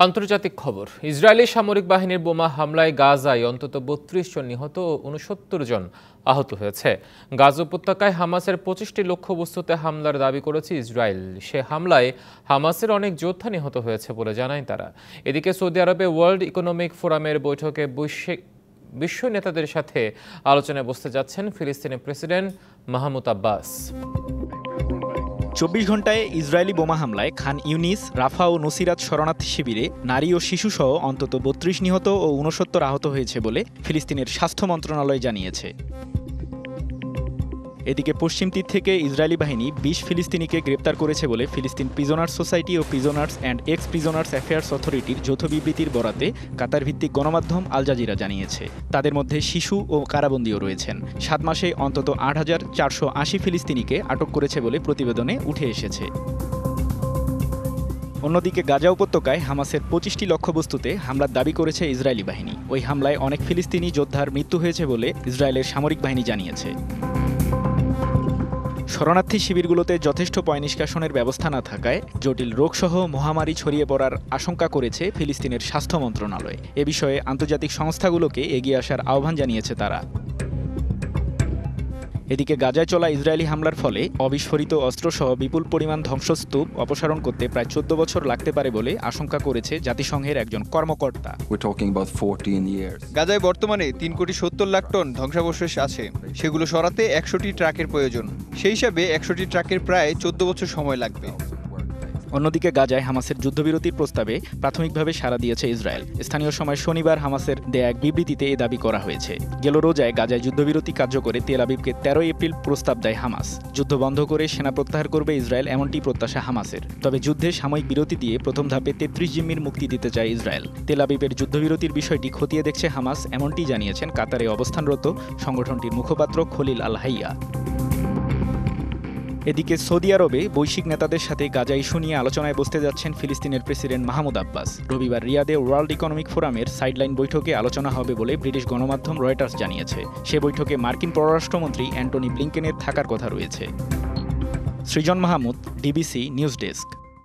আন্তর্জাতিক খবর। ইসরায়েলি সামরিক বাহিনীর বোমা হামলায় গাজায় অন্তত ৩২ জন নিহত ও ৬৯ জন আহত হয়েছে। গাজা উপত্যকায় হামাসের ২৫টি লক্ষ্যবস্তুতে হামলার দাবি করেছে ইসরায়েল। সে হামলায় হামাসের অনেক যোদ্ধা নিহত হয়েছে বলে জানায় তারা। এদিকে সৌদি আরবে ওয়ার্ল্ড ইকোনমিক ফোরামের বৈঠকে বিশ্ব নেতাদের সাথে আলোচনায় বসতে যাচ্ছেন ফিলিস্তিনের প্রেসিডেন্ট মাহমুদ আব্বাস। ২৪ ঘণ্টায় ইসরায়েলি বোমা হামলায় খান ইউনিস, রাফা ও নসিরাত শরণার্থী শিবিরে নারী ও শিশুসহ অন্তত ৩২ নিহত ও ৬৯ আহত হয়েছে বলে ফিলিস্তিনের স্বাস্থ্য মন্ত্রণালয় জানিয়েছে। এদিকে পশ্চিম তীর থেকে ইসরায়েলি বাহিনী ২০ ফিলিস্তিনিকে গ্রেপ্তার করেছে বলে ফিলিস্তিন প্রিজনার্স সোসাইটি ও prisoners and ex prisoners affairs অথরিটির যৌথ বিবৃতির বরাতে কাতার ভিত্তিক গণমাধ্যম আল জাজিরা জানিয়েছে। তাদের মধ্যে শিশু ও কারাবন্দীও রয়েছেন। ৭ মাসে অন্তত ৮,৪৮০ ফিলিস্তিনিকে আটক করেছে বলে প্রতিবেদনে উঠে এসেছে। অন্যদিকে গাজা উপত্যকায় হামাসের ২৫টি লক্ষ্যবস্তুতে হামলার দাবি করেছে ইসরায়েলি বাহিনী। ওই হামলায় অনেক ফিলিস্তিনি যোদ্ধার মৃত্যু হয়েছে বলে ইসরায়েলের সামরিক বাহিনী জানিয়েছে। শরণার্থী শিবিরগুলোতে যথেষ্ট পয়ঃনিষ্কাশনের ব্যবস্থা না থাকায় জটিল রোগসহ মহামারী ছড়িয়ে পড়ার আশঙ্কা করেছে ফিলিস্তিনের স্বাস্থ্য মন্ত্রণালয়। এ বিষয়ে আন্তর্জাতিক সংস্থাগুলোকে এগিয়ে আসার আহ্বান জানিয়েছে তারা। এদিকে গাজায় চলা ইসরায়েলি হামলার ফলে অবিস্ফোরিত অস্ত্রসহ বিপুল পরিমাণ ধ্বংসস্তূপ অপসারণ করতে প্রায় ১৪ বছর লাগতে পারে বলে আশঙ্কা করেছে জাতিসংঘের একজন কর্মকর্তা। গাজায় বর্তমানে ৩,৭০,০০,০০০ টন ধ্বংসাবশেষ আছে। সেগুলো সরাতে ১০০টি ট্রাকের প্রয়োজন। সেই হিসাবে ১০০টি ট্রাকের প্রায় ১৪ বছর সময় লাগবে। অন্যদিকে গাজায় হামাসের যুদ্ধবিরতির প্রস্তাবে প্রাথমিকভাবে সাড়া দিয়েছে ইসরায়েল। স্থানীয় সময় শনিবার হামাসের দেয়া এক বিবৃতিতে এ দাবি করা হয়েছে। গেল রোজায় গাজায় যুদ্ধবিরতি কার্যকরে তেল আবিবকে ১৩ এপ্রিল প্রস্তাব দেয় হামাস। যুদ্ধ বন্ধ করে সেনা প্রত্যাহার করবে ইসরায়েল, এমনটি প্রত্যাশা হামাসের। তবে যুদ্ধে সাময়িক বিরতি দিয়ে প্রথম ধাপে ৩৩ জিম্মির মুক্তি দিতে চায় ইসরায়েল। তেল আবিবের যুদ্ধবিরতির বিষয়টি খতিয়ে দেখছে হামাস, এমনটি জানিয়েছেন কাতারে অবস্থানরত সংগঠনটির মুখপাত্র খলিল আল হাইয়া। এদিকে সৌদি আরবে বৈশ্বিক নেতাদের সাথে গাজা ইস্যু নিয়ে আলোচনায় বসতে যাচ্ছেন ফিলিস্তিনের প্রেসিডেন্ট মাহমুদ আব্বাস। রবিবার রিয়াদে ওয়ার্ল্ড ইকোনমিক ফোরামের সাইডলাইন বৈঠকে আলোচনা হবে বলে ব্রিটিশ গণমাধ্যম রয়টার্স জানিয়েছে। সে বৈঠকে মার্কিন পররাষ্ট্রমন্ত্রী অ্যান্টনি ব্লিংকেনের থাকার কথা রয়েছে। সৃজন মাহমুদ, ডিবিসি নিউজ ডেস্ক।